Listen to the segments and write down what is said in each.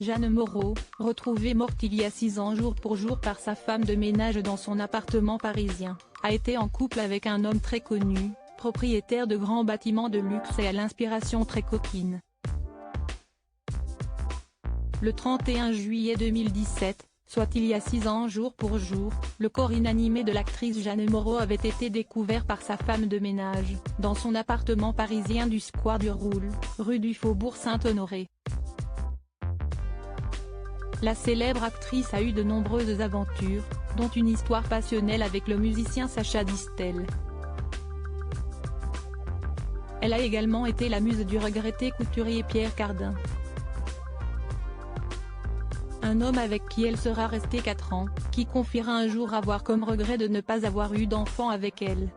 Jeanne Moreau, retrouvée morte il y a 6 ans jour pour jour par sa femme de ménage dans son appartement parisien, a été en couple avec un homme très connu, propriétaire de grands bâtiments de luxe et à l'inspiration très coquine. Le 31 juillet 2017, soit il y a 6 ans jour pour jour, le corps inanimé de l'actrice Jeanne Moreau avait été découvert par sa femme de ménage, dans son appartement parisien du square du Roule, rue du Faubourg Saint-Honoré. La célèbre actrice a eu de nombreuses aventures, dont une histoire passionnelle avec le musicien Sacha Distel. Elle a également été la muse du regretté couturier Pierre Cardin. Un homme avec qui elle sera restée 4 ans, qui confiera un jour avoir comme regret de ne pas avoir eu d'enfant avec elle.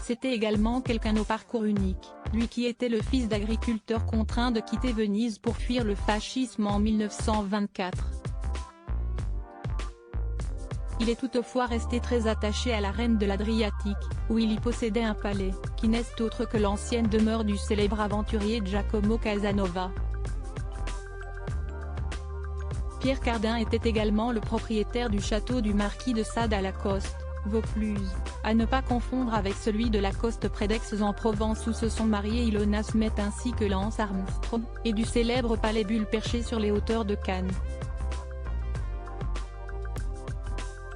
C'était également quelqu'un au parcours unique, lui qui était le fils d'agriculteur contraint de quitter Venise pour fuir le fascisme en 1924. Il est toutefois resté très attaché à la reine de l'Adriatique, où il y possédait un palais, qui n'est autre que l'ancienne demeure du célèbre aventurier Giacomo Casanova. Pierre Cardin était également le propriétaire du château du marquis de Sade à Lacoste, Vaucluse, à ne pas confondre avec celui de Lacoste près d'Aix-en-Provence où se sont mariés Ilona Smet ainsi que Lance Armstrong, et du célèbre palais Bulle perché sur les hauteurs de Cannes.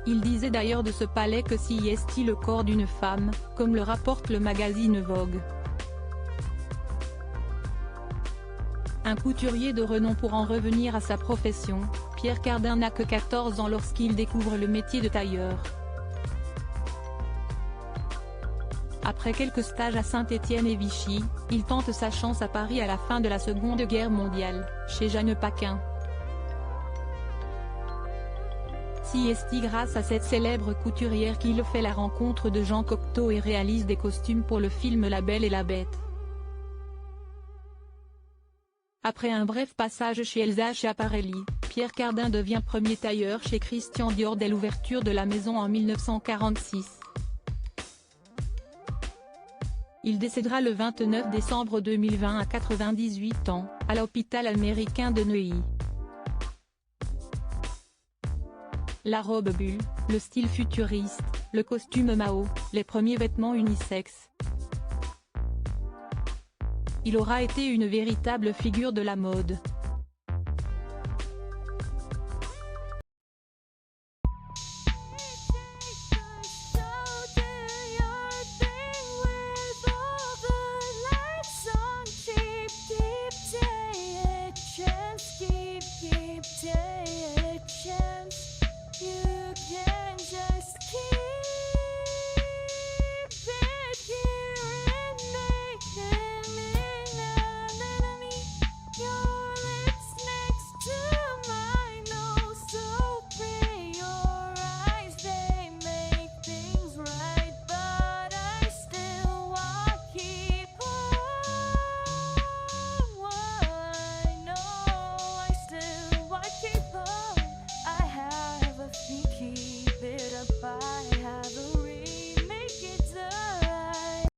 Il disait d'ailleurs de ce palais que s'y est le corps d'une femme, comme le rapporte le magazine Vogue. Un couturier de renom. Pour en revenir à sa profession, Pierre Cardin n'a que 14 ans lorsqu'il découvre le métier de tailleur. Après quelques stages à Saint-Étienne et Vichy, il tente sa chance à Paris à la fin de la Seconde Guerre mondiale, chez Jeanne Paquin. C'est grâce à cette célèbre couturière qu'il fait la rencontre de Jean Cocteau et réalise des costumes pour le film La Belle et la Bête. Après un bref passage chez Elsa Schiaparelli, Pierre Cardin devient premier tailleur chez Christian Dior dès l'ouverture de la maison en 1946. Il décédera le 29 décembre 2020 à 98 ans, à l'hôpital américain de Neuilly. La robe bulle, le style futuriste, le costume Mao, les premiers vêtements unisexes. Il aura été une véritable figure de la mode.